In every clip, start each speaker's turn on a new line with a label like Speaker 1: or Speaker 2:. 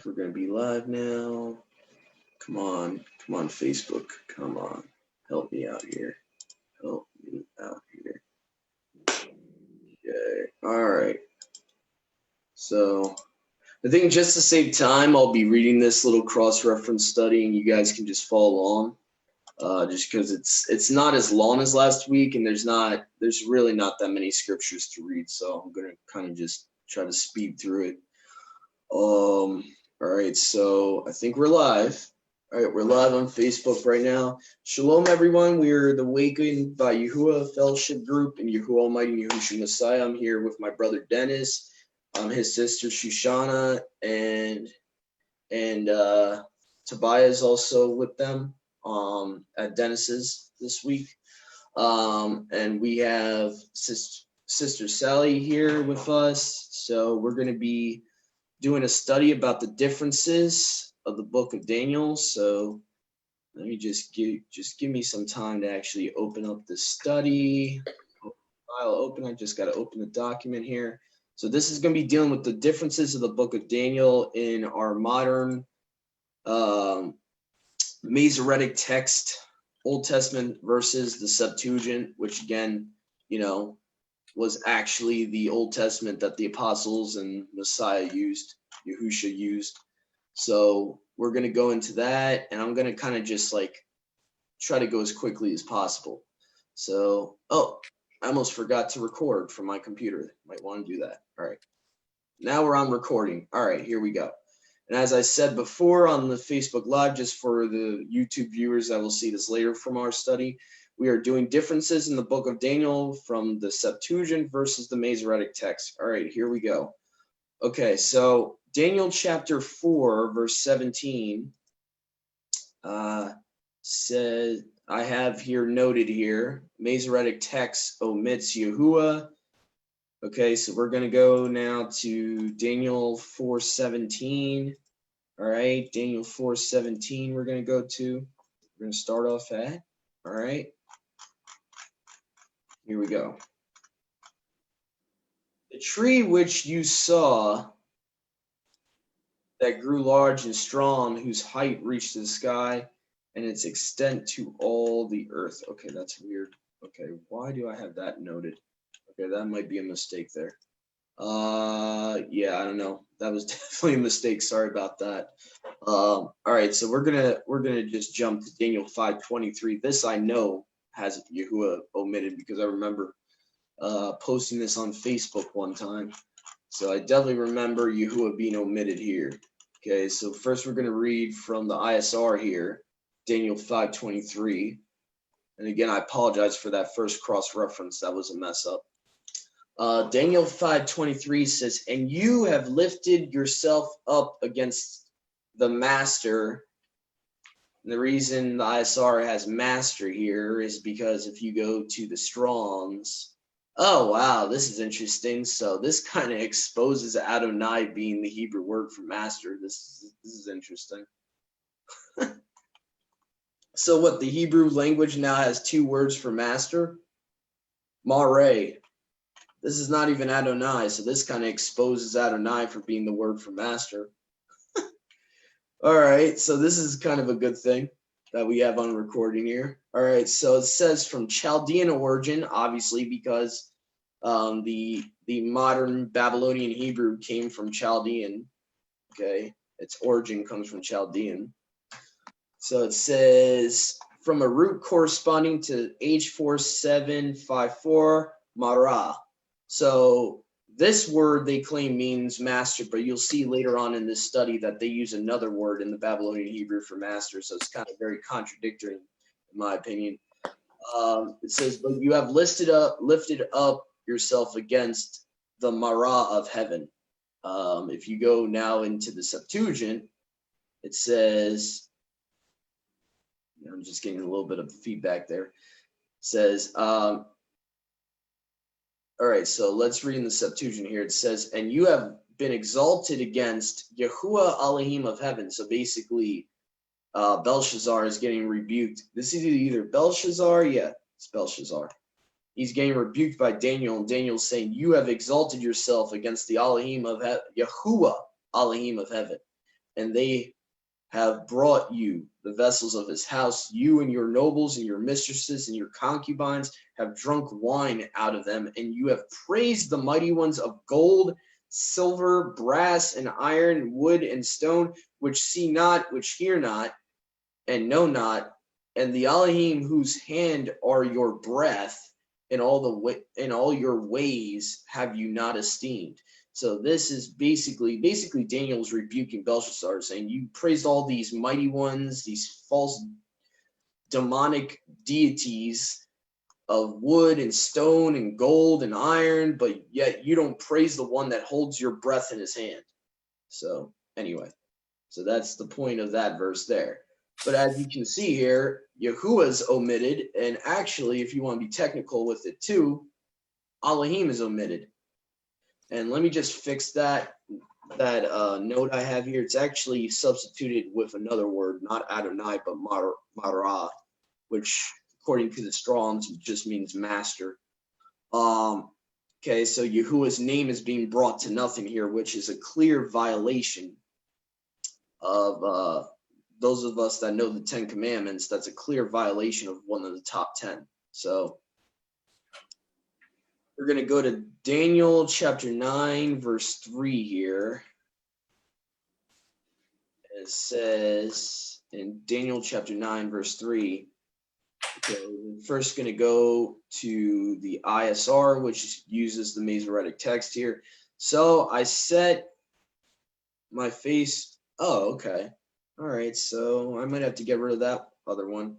Speaker 1: we're going to be live now. Come on, Facebook. Come on. Help me out here. Okay, all right. So I think just to save time, I'll be reading this little cross-reference study, and you guys can just follow along. Just because it's not as long as last week, and there's really not that many scriptures to read, so I'm gonna kind of just try to speed through it. All right, so I think we're live. All right, we're live on Facebook right now. Shalom, everyone. We're the Awakened by Yahuwah Fellowship Group in Yahuwah Almighty Yahushua Messiah. I'm here with my brother Dennis, his sister Shoshana, and Tobiah is also with them at Dennis's this week. And we have Sister Sally here with us. So we're going to be doing a study about the differences of the book of Daniel. So let me just give me some time to actually open up this study. File open. I just got to open the document here. So this is going to be dealing with the differences of the book of Daniel in our modern Masoretic text, Old Testament versus the Septuagint, which again, was actually the Old Testament that the apostles and Messiah used, Yahushua used. So we're going to go into that, and I'm going to kind of just try to go as quickly as possible. So, I almost forgot to record from my computer. Might want to do that. All right. Now we're on recording. All right, here we go. And as I said before on the Facebook Live, just for the YouTube viewers that will see this later from our study, we are doing differences in the book of Daniel from the Septuagint versus the Masoretic text. All right, here we go. Okay, so Daniel chapter 4, verse 17 says, I have here noted here, Masoretic text omits Yahuwah. Okay, so we're going to go now to Daniel 4:17. All right, Daniel 4:17 we're going to go to. We're going to start off at. All right. Here we go. The tree which you saw that grew large and strong, whose height reached the sky, and its extent to all the earth. Okay, that's weird. Okay, why do I have that noted? Okay, that might be a mistake there. Yeah, I don't know. That was definitely a mistake. Sorry about that. All right, so we're gonna just jump to Daniel 5:23. This I know has Yahuwah omitted because I remember posting this on Facebook one time. So I definitely remember Yahuwah being omitted here. Okay, so first we're gonna read from the ISR here, Daniel 5:23. And again, I apologize for that first cross-reference. That was a mess up. Daniel 5:23 says, and you have lifted yourself up against the master. And the reason the ISR has master here is because if you go to the Strongs, oh wow, this is interesting. So this kind of exposes Adonai being the Hebrew word for master. This is interesting. So what, the Hebrew language now has two words for master? Mare. This is not even Adonai, so this kind of exposes Adonai for being the word for master. All right, so this is kind of a good thing that we have on recording here. All right, so it says from Chaldean origin, obviously, because the modern Babylonian Hebrew came from Chaldean. Okay, its origin comes from Chaldean. So it says from a root corresponding to H4754 Marah. So this word they claim means master, but you'll see later on in this study that they use another word in the Babylonian Hebrew for master. So it's kind of very contradictory, in my opinion. It says, but you have lifted up yourself against the Marah of heaven. If you go now into the Septuagint, it says, I'm just getting a little bit of feedback there. It says, all right, so let's read in the Septuagint here. It says, and you have been exalted against Yahuwah Elohim of heaven. So basically, Belshazzar is getting rebuked. This is either Belshazzar, yeah, it's Belshazzar. He's getting rebuked by Daniel, and Daniel's saying, you have exalted yourself against the Elohim of Yahuwah Elohim of heaven. and they have brought you the vessels of his house. You and your nobles and your mistresses and your concubines have drunk wine out of them, and you have praised the mighty ones of gold, silver, brass, and iron, wood, and stone, which see not, which hear not, and know not, and the Elohim whose hand are your breath, in all your ways have you not esteemed. So this is basically Daniel's rebuking Belshazzar, saying, you praised all these mighty ones, these false demonic deities of wood and stone and gold and iron, but yet you don't praise the one that holds your breath in his hand. So anyway, so that's the point of that verse there. But as you can see here, Yahuwah's omitted, and actually, if you want to be technical with it too, Elohim is omitted. And let me just fix that note I have here. It's actually substituted with another word, not Adonai, but Mara, which according to the Strong's just means master. Okay, so Yahuwah's name is being brought to nothing here, which is a clear violation of those of us that know the Ten Commandments. That's a clear violation of one of the top 10. So we're going to go to Daniel chapter 9, verse 3 here. It says in Daniel chapter 9, verse 3, okay, we're first going to go to the ISR, which uses the Masoretic text here. So I set my face. Oh, okay. All right, so I might have to get rid of that other one.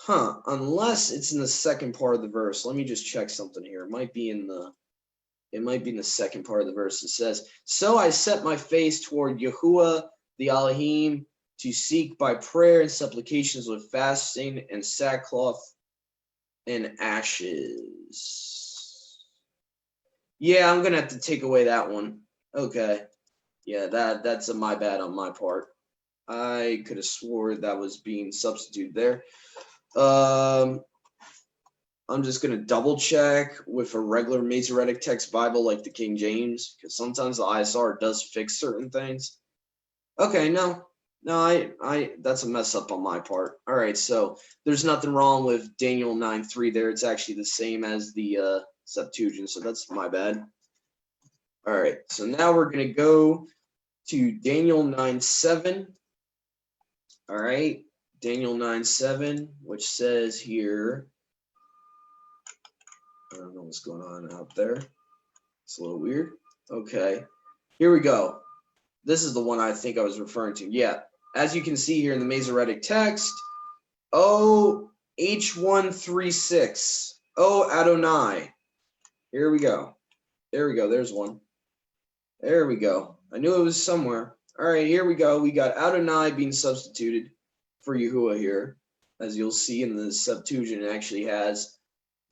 Speaker 1: Unless it's in the second part of the verse. Let me just check something here. It might be in the second part of the verse. It says, so I set my face toward Yahuwah, the Elohim, to seek by prayer and supplications with fasting and sackcloth and ashes. Yeah, I'm going to have to take away that one. Okay. Yeah, that's a my bad on my part. I could have swore that was being substituted there. I'm just going to double check with a regular Masoretic text Bible like the King James, because sometimes the ISR does fix certain things. Okay, no, I that's a mess up on my part. All right, so there's nothing wrong with Daniel 9:3 there. It's actually the same as the Septuagint, so that's my bad. All right, so now we're going to go to Daniel 9:7. All right, Daniel 9:7, which says here, I don't know what's going on out there. It's a little weird. Okay, here we go. This is the one I think I was referring to. Yeah, as you can see here in the Masoretic text, O H136, O Adonai. Here we go. There we go. There's one. There we go. I knew it was somewhere. All right, here we go. We got Adonai being substituted for Yahuwah here. As you'll see in the Septuagint, it actually has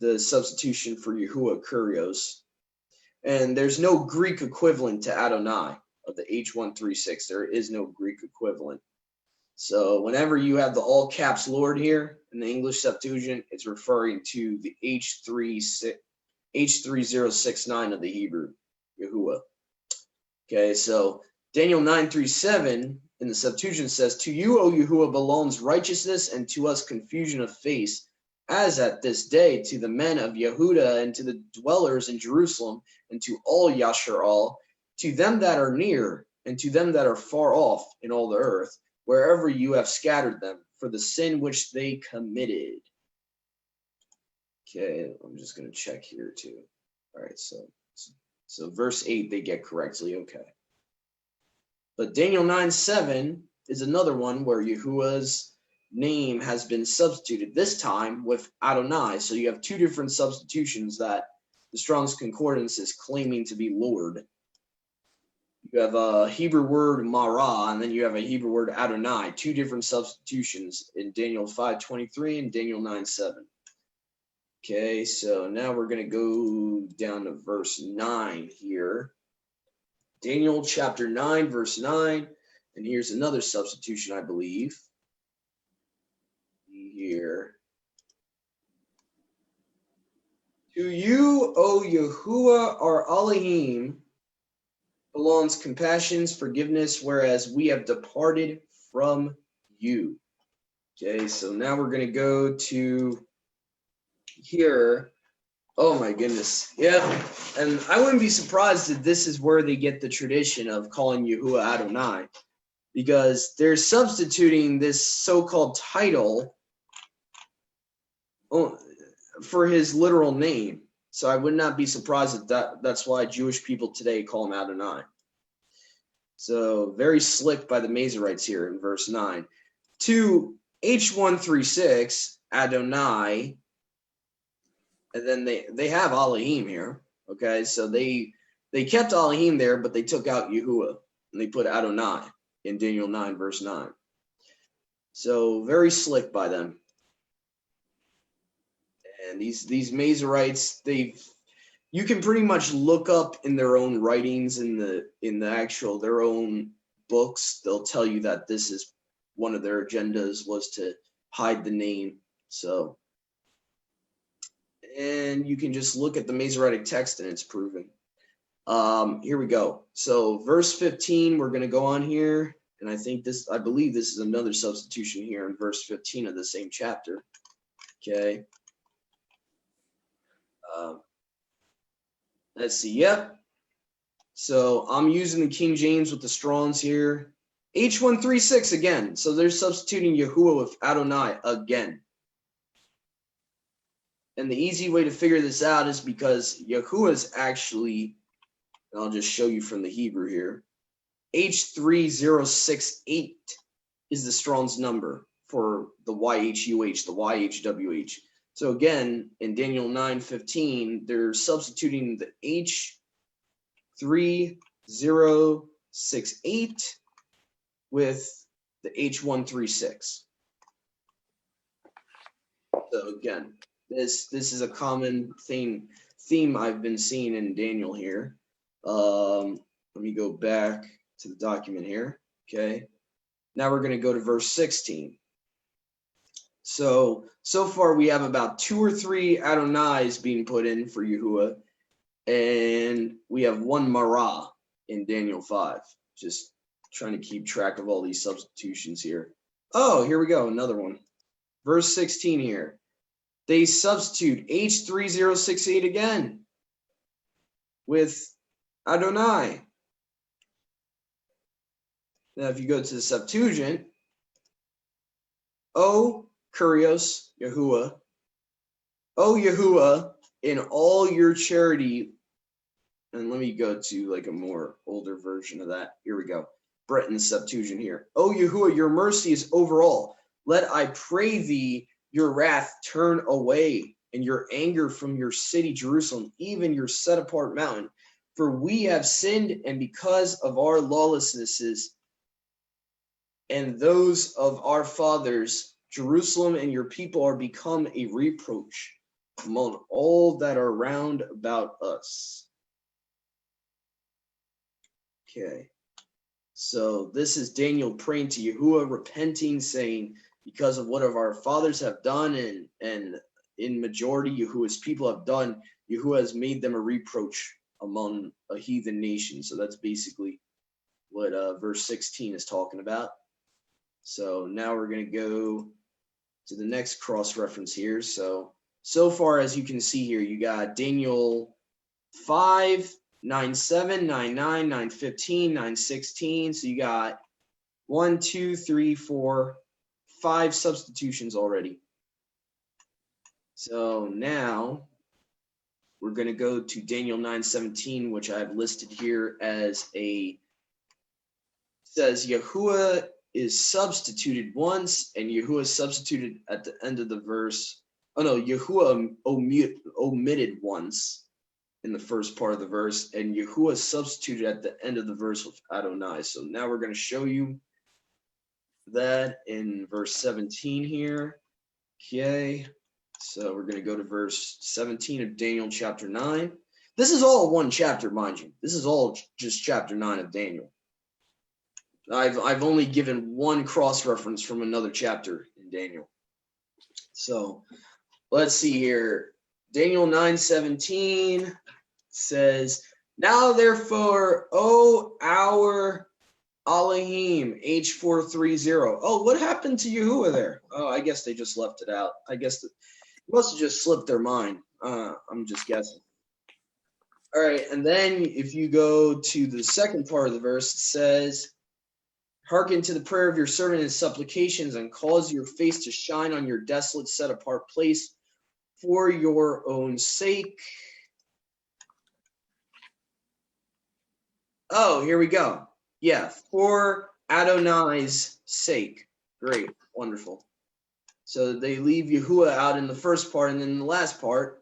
Speaker 1: the substitution for Yahuwah, Kurios. And there's no Greek equivalent to Adonai of the H136. There is no Greek equivalent. So whenever you have the all caps Lord here in the English Septuagint, it's referring to the H3069 of the Hebrew, Yahuwah. Okay, so Daniel 9:3-7 in the Septuagint says, to you, O Yahuwah, belongs righteousness, and to us confusion of face, as at this day, to the men of Yehuda, and to the dwellers in Jerusalem, and to all Yasharal, to them that are near, and to them that are far off in all the earth, wherever you have scattered them, for the sin which they committed. Okay, I'm just going to check here too. All right, so verse 8 they get correctly, okay. But Daniel 9:7 is another one where Yahuwah's name has been substituted, this time with Adonai. So you have two different substitutions that the Strong's Concordance is claiming to be Lord. You have a Hebrew word Mara, and then you have a Hebrew word Adonai, two different substitutions in Daniel 5:23 and Daniel 9:7. Okay, so now we're going to go down to verse 9 here. Daniel chapter 9, verse 9. And here's another substitution, I believe. Here. To you, O Yahuwah, our Elohim, belongs compassions, forgiveness, whereas we have departed from you. Okay, so now we're going to go to here. Oh my goodness. Yeah. And I wouldn't be surprised that this is where they get the tradition of calling Yahuwah Adonai, because they're substituting this so-called title for his literal name. So I would not be surprised that's why Jewish people today call him Adonai. So very slick by the Masoretes here in verse 9. To H136, Adonai, and then they have Elohim here. Okay, so they kept Elohim there, but they took out Yahuwah, and they put Adonai in Daniel 9, verse 9. So very slick by them. And these Masoretes, you can pretty much look up in their own writings in the actual their own books. They'll tell you that this is one of their agendas was to hide the name. So, and you can just look at the Masoretic text and it's proven. Here we go. So verse 15, we're going to go on here. And I believe this is another substitution here in verse 15 of the same chapter. Okay. Let's see. Yep. So I'm using the King James with the Strongs here. H136 again. So they're substituting Yahuwah with Adonai again. And the easy way to figure this out is because Yahuwah is actually, and I'll just show you from the Hebrew here, H3068 is the Strong's number for the YHUH, the YHWH. So again, in Daniel 9:15, they're substituting the H3068 with the H136. So again, this is a common theme I've been seeing in Daniel here. Let me go back to the document here. Okay. Now we're going to go to verse 16. So far we have about 2 or 3 Adonais being put in for Yahuwah, and we have 1 Marah in Daniel 5. Just trying to keep track of all these substitutions here. Oh, here we go, another one. Verse 16 here. They substitute H3068 again with Adonai. Now if you go to the Septuagint, O Kurios, Yahuwah. O Yahuwah, in all your charity, and let me go to like a more older version of that. Here we go. Breton's Septuagint here. O Yahuwah, your mercy is over all. Let I pray thee your wrath turn away, and your anger from your city Jerusalem, even your set apart mountain. For we have sinned, and because of our lawlessnesses and those of our fathers, Jerusalem and your people are become a reproach among all that are round about us. Okay. So this is Daniel praying to Yahuwah, repenting, saying, because of what our fathers have done and in majority Yahuwah's people have done, Yahuwah has made them a reproach among a heathen nation. So that's basically what verse 16 is talking about. So now we're going to go to the next cross-reference here. So far as you can see here, you got Daniel 5, 9:7, 9:9, 9:15, 9:16. So you got 1, 2, 3, 4, 5 substitutions already. So now we're going to go to Daniel 9:17, which I've listed here as says Yahuwah is substituted once, and Yahuwah is substituted at the end of the verse. Oh no, Yahuwah omitted once in the first part of the verse, and Yahuwah is substituted at the end of the verse with Adonai. So now we're going to show you that in verse 17 here. Okay, so we're going to go to verse 17 of Daniel chapter 9. This is all one chapter, mind you. This is all just chapter 9 of Daniel. I've only given one cross-reference from another chapter in Daniel. So let's see here. Daniel 9:17 says, Now therefore, O our Elohim, H430. Oh, what happened to Yahuwah there? Oh, I guess they just left it out. I guess it must have just slipped their mind. I'm just guessing. All right, and then if you go to the second part of the verse, it says, hearken to the prayer of your servant and supplications, and cause your face to shine on your desolate, set apart place for your own sake. Oh, here we go. Yeah, for Adonai's sake. Great, wonderful. So they leave Yahuwah out in the first part, and then in the last part,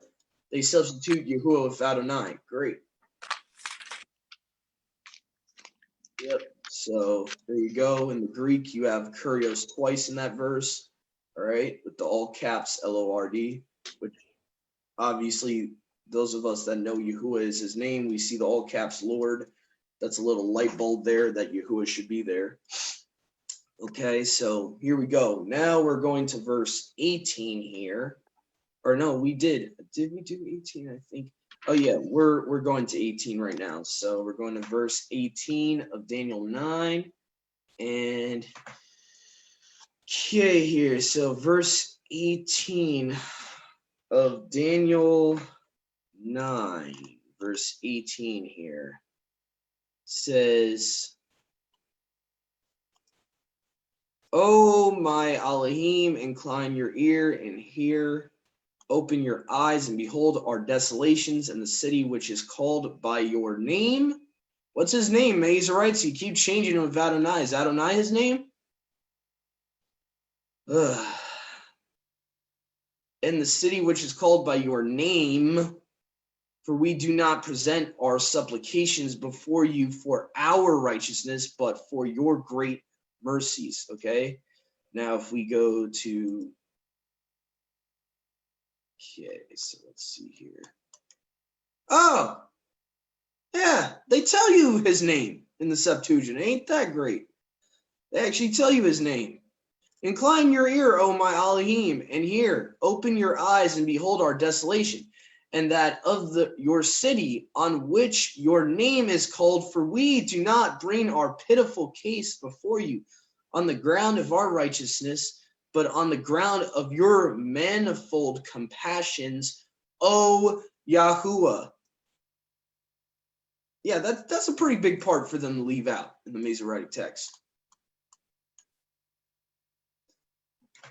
Speaker 1: they substitute Yahuwah with Adonai. Great. Yep. So there you go. In the Greek, you have kurios twice in that verse. All right, with the all caps Lord, which obviously those of us that know Yahuwah is his name, we see the all caps Lord. That's a little light bulb there that Yahuwah should be there. Okay, so here we go. Now we're going to verse 18 here. Or no, we did. Did we do 18? I think. Oh yeah, we're going to 18 right now. So we're going to verse 18 of Daniel 9. And okay, here. So verse 18 of Daniel 9, verse 18 here says, "O my Elohim, incline your ear and hear. Open your eyes and behold our desolations and the city which is called by your name." What's his name, Mazarites? You keep changing him with Adonai. Is Adonai his name? Ugh. "And the city which is called by your name, for we do not present our supplications before you for our righteousness, but for your great mercies." Okay. Now, if we go to, okay, so let's see here. Oh, yeah, they tell you his name in the Septuagint. Ain't that great? They actually tell you his name. "Incline your ear, O my Elohim, and hear. Open your eyes and behold our desolation, and that of your city on which your name is called. For we do not bring our pitiful case before you on the ground of our righteousness, but on the ground of your manifold compassions, O Yahuwah." Yeah, that's a pretty big part for them to leave out in the Masoretic text.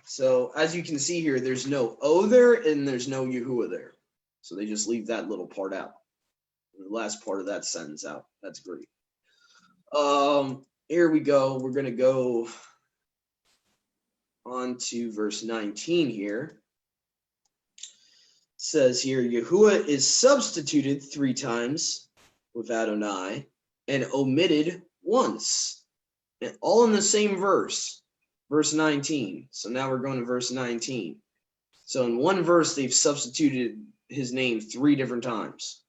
Speaker 1: So as you can see here, there's no O there and there's no Yahuwah there. So they just leave that little part out. The last part of that sentence out. That's great. Here we go. We're going to go on to verse 19 here. It says here, Yahuwah is substituted 3 times with Adonai and omitted once. And all in the same verse. Verse 19. So now we're going to verse 19. So in one verse, they've substituted his name 3 different times.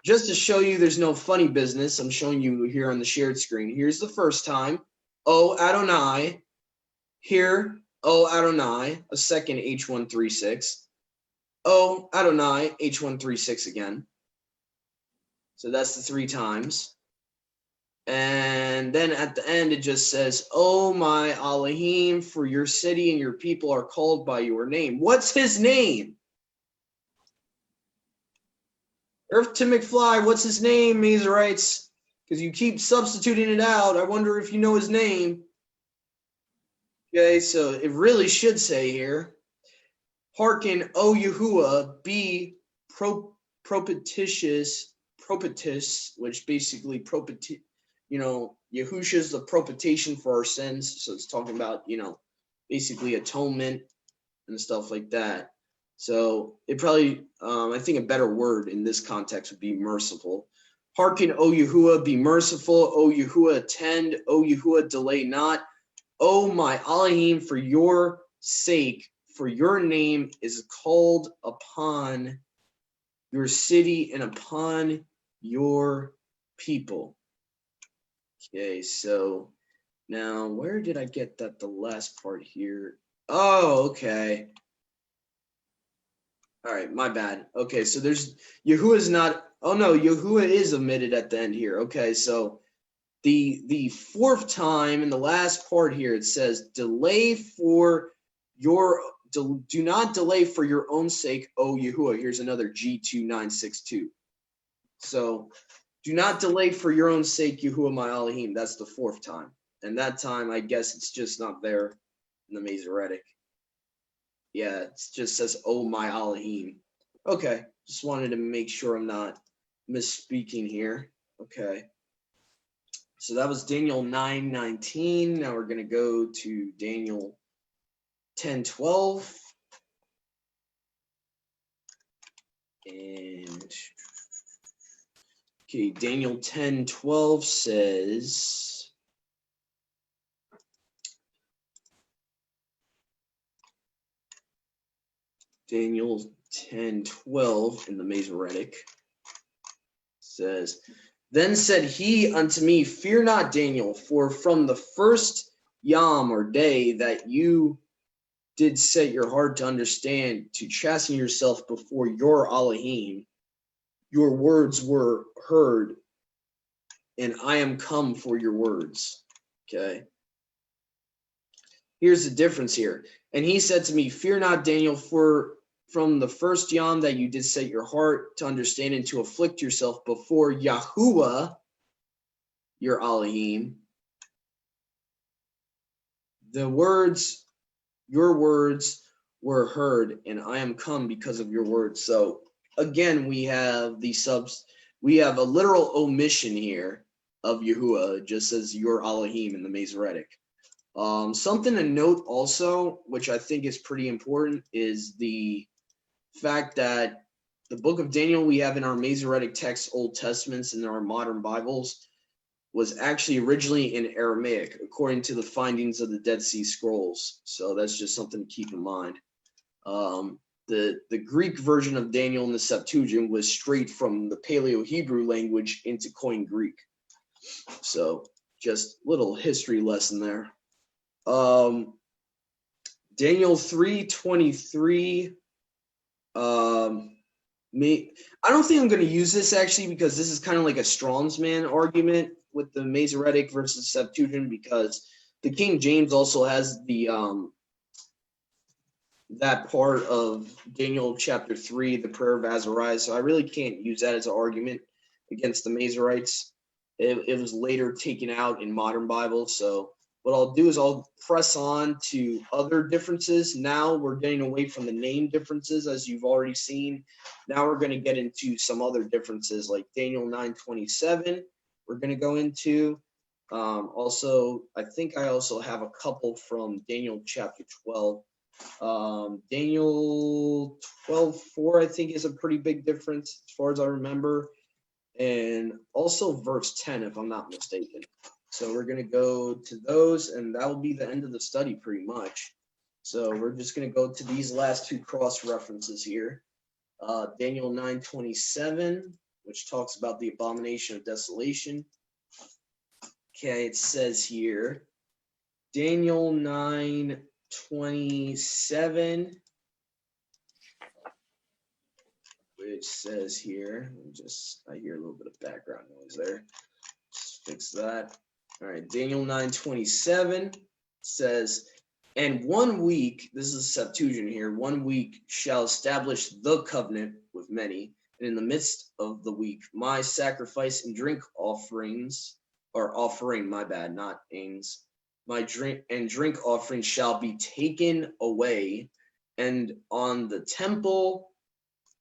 Speaker 1: Just to show you there's no funny business, I'm showing you here on the shared screen. Here's the first time, O Adonai. Here, O Adonai, a second H136. O Adonai, H136 again. So that's the 3 times. And then at the end, it just says, "O my Elohim, for your city and your people are called by your name." What's his name? Earth to McFly, what's his name, Mazarites? Because you keep substituting it out. I wonder if you know his name. Okay, so it really should say here, "Hearken, O Yahuwah, be propitious," which basically Yahusha's the propitiation for our sins. So it's talking about, basically atonement and stuff like that. So it probably, I think a better word in this context would be merciful. "Hearken, O Yahuwah, be merciful. O Yahuwah, attend. O Yahuwah, delay not. O my Elohim, for your sake, for your name is called upon your city and upon your people." Okay, so now where did I get that? The last part here. Oh, okay. All right, my bad. Okay, so there's Yahuwah is not Oh no, Yahuwah is omitted at the end here. Okay, so the fourth time in the last part here, it says, delay for your, do not delay for your own sake, O Yahuwah. Here's another G2962. So do not delay for your own sake, Yahuwah my Elohim. That's the fourth time. And that time, I guess it's just not there in the Masoretic. Yeah, it just says, oh my Elohim. Okay, just wanted to make sure I'm not misspeaking here. Okay. So that was Daniel 9:19. Now we're going to go to Daniel 10:12. And okay, Daniel 10:12 says, Daniel 10:12 in the Masoretic says, then said he unto me, fear not, Daniel, for from the first yom or day that you did set your heart to understand, to chasten yourself before your Elohim, your words were heard, and I am come for your words. Okay. Here's the difference here. And he said to me, fear not, Daniel, for from the first yom that you did set your heart to understand and to afflict yourself before Yahuwah, your Elohim, your words were heard, and I am come because of your words. So again, we have we have a literal omission here of Yahuwah, just as your Elohim in the Masoretic. Something to note also, which I think is pretty important, is the fact that the book of Daniel we have in our Masoretic texts, Old Testaments, and our modern Bibles was actually originally in Aramaic, according to the findings of the Dead Sea Scrolls. So that's just something to keep in mind. The Greek version of Daniel in the Septuagint was straight from the Paleo-Hebrew language into Koine Greek. So just little history lesson there. Daniel 3:23. I don't think I'm going to use this actually, because this is kind of like a Strong's man argument with the Masoretic versus Septuagint, because the King James also has the that part of Daniel chapter 3, the prayer of Azariah. So I really can't use that as an argument against the Masoretes. It was later taken out in modern Bibles. So what I'll do is I'll press on to other differences. Now we're getting away from the name differences, as you've already seen. Now we're going to get into some other differences, like Daniel 9:27. We're going to go into. Also, I think I also have a couple from Daniel chapter 12. Daniel 12:4, I think, is a pretty big difference as far as I remember. And also verse 10, if I'm not mistaken. So we're going to go to those, and that will be the end of the study pretty much. So we're just going to go to these last two cross references here. Daniel 9:27, which talks about the abomination of desolation. Okay, it says here, Daniel 9:27, which says here, I hear a little bit of background noise there. Just fix that. All right, Daniel 9:27 says, and 1 week, this is Septuagint here, 1 week shall establish the covenant with many, and in the midst of the week, my sacrifice and drink offerings, or offering, my bad, not ains, my drink offerings shall be taken away, and on the temple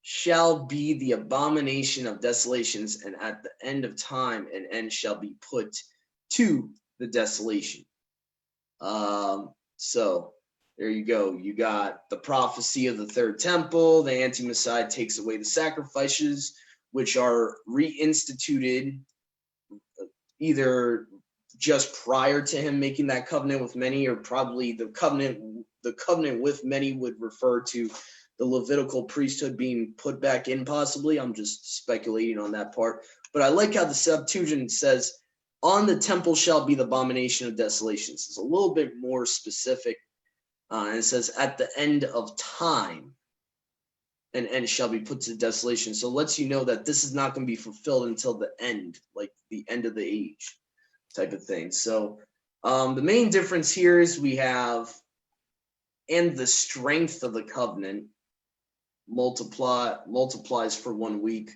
Speaker 1: shall be the abomination of desolations, and at the end of time an end shall be put to the desolation. So there you go. You got the prophecy of the third temple. The anti-Messiah takes away the sacrifices, which are reinstituted either just prior to him making that covenant with many, or probably the covenant with many would refer to the Levitical priesthood being put back in, possibly. I'm just speculating on that part. But I like how the Septuagint says, on the temple shall be the abomination of desolations. It's a little bit more specific. And it says, at the end of time. and shall be put to desolation. So it lets you know that this is not going to be fulfilled until the end, like the end of the age type of thing. So the main difference here is we have, and the strength of the covenant multiplies for 1 week.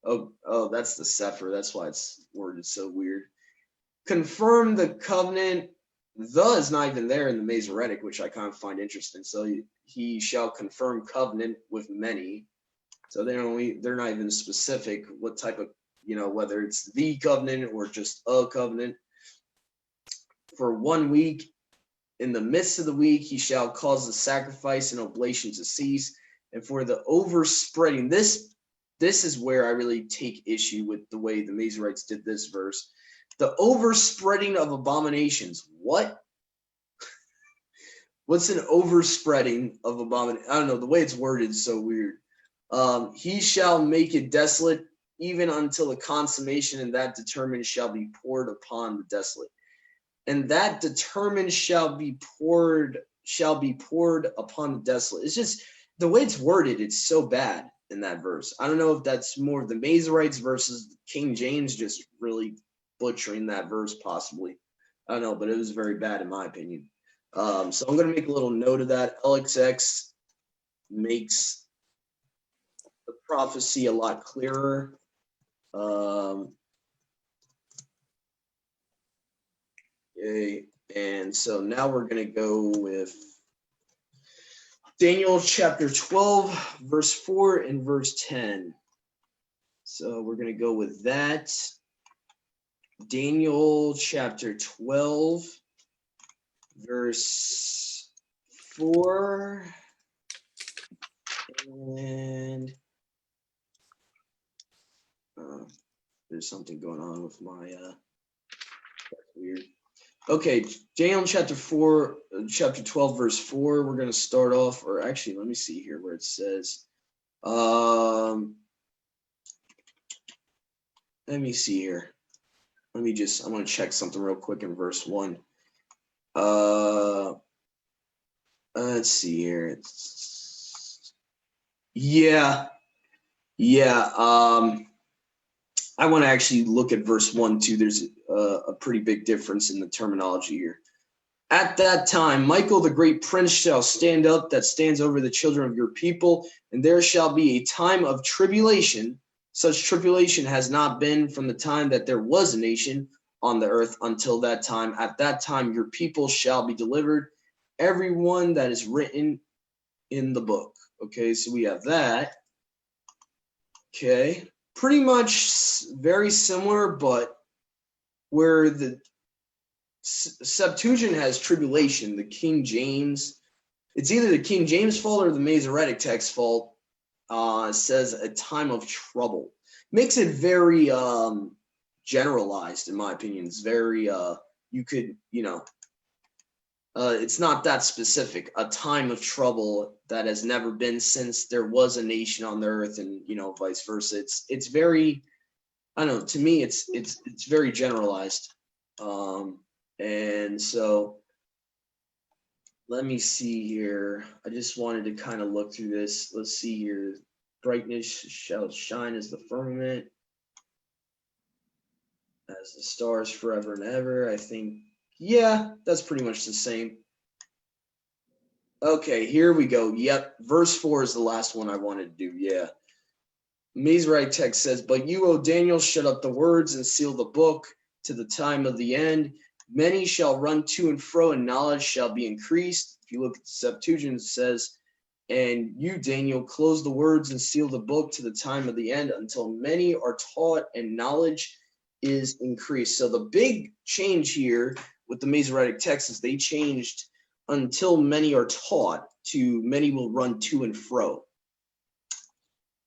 Speaker 1: Oh, that's the Sefer. That's why it's worded so weird. Confirm the covenant. The is not even there in the Masoretic, which I kind of find interesting. So he shall confirm covenant with many. So they're not even specific what type of, whether it's the covenant or just a covenant. For 1 week, in the midst of the week, he shall cause the sacrifice and oblation to cease. And for the overspreading, this is where I really take issue with the way the Masoretes did this verse. The overspreading of abominations. What? What's an overspreading of abomination? I don't know. The way it's worded is so weird. He shall make it desolate even until the consummation, and that determined shall be poured upon the desolate. And that determined shall be poured upon the desolate. It's just the way it's worded, it's so bad in that verse. I don't know if that's more of the Masoretes versus King James just really butchering that verse, possibly. I don't know, but it was very bad in my opinion. So I'm going to make a little note of that. LXX makes the prophecy a lot clearer. Okay, and so now we're going to go with Daniel chapter 12, verse 4 and verse 10. So we're going to go with that. Daniel chapter 12, verse 4. And there's something going on with my, that's weird. Okay, Daniel chapter 12, verse 4. We're going to start off, or actually, let me see here where it says. Let me see here. I want to check something real quick in verse 1. Let's see here. Yeah. I want to actually look at verse 1 too. There's a pretty big difference in the terminology here. At that time, Michael the great prince shall stand up that stands over the children of your people, and there shall be a time of tribulation. Such tribulation has not been from the time that there was a nation on the earth until that time. At that time, your people shall be delivered, everyone that is written in the book. Okay, so we have that. Okay, pretty much very similar, but where the Septuagint has tribulation, the King James, it's either the King James fault or the Masoretic text fault, says a time of trouble. Makes it very generalized, in my opinion. It's very, it's not that specific. A time of trouble that has never been since there was a nation on the earth, and vice versa. It's very, I don't know. To me, it's very generalized. And so let me see here. I just wanted to kind of look through this. Let's see here. Brightness shall shine as the firmament, as the stars forever and ever. I think, yeah, that's pretty much the same. Okay, here we go. Yep, verse 4 is the last one I wanted to do. Yeah. Masoretic text says, but you, O Daniel, shut up the words and seal the book to the time of the end. Many shall run to and fro, and knowledge shall be increased. If you look at the Septuagint, it says, and you, Daniel, close the words and seal the book to the time of the end until many are taught and knowledge is increased. So the big change here with the Masoretic text is they changed until many are taught to many will run to and fro.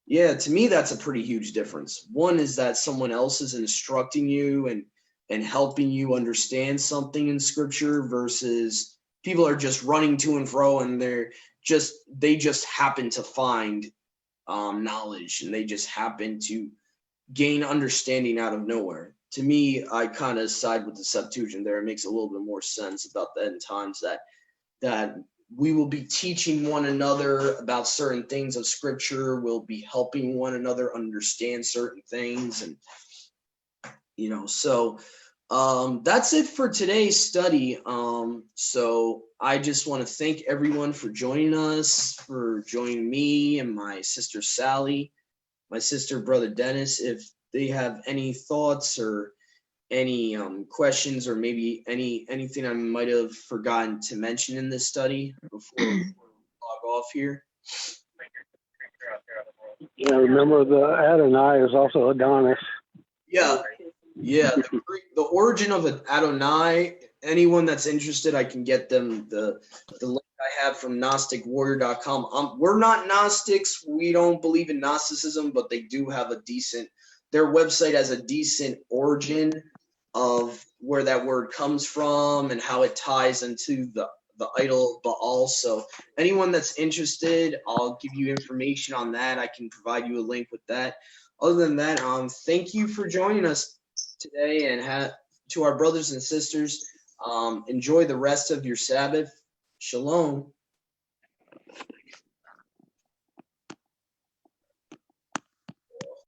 Speaker 1: Yeah, to me, that's a pretty huge difference. One is that someone else is instructing you and helping you understand something in scripture versus people are just running to and fro and they just happen to find knowledge and they just happen to gain understanding out of nowhere. To me, I kind of side with the Septuagint there. It makes a little bit more sense about the end times that we will be teaching one another about certain things of scripture. We'll be helping one another understand certain things. And, so that's it for today's study. So I just want to thank everyone for joining us, for joining me and my sister Sally, my sister, brother Dennis. If they have any thoughts or any questions, or maybe anything I might have forgotten to mention in this study before we log off here.
Speaker 2: Yeah, remember the Adonai is also Adonis.
Speaker 1: Yeah. The origin of Adonai. Anyone that's interested, I can get them the link I have from GnosticWarrior.com. We're not Gnostics. We don't believe in Gnosticism, but they do have their website has a decent origin of where that word comes from and how it ties into the idol of Baal. So anyone that's interested, I'll give you information on that. I can provide you a link with that. Other than that, thank you for joining us today, and to our brothers and sisters, enjoy the rest of your Sabbath. Shalom.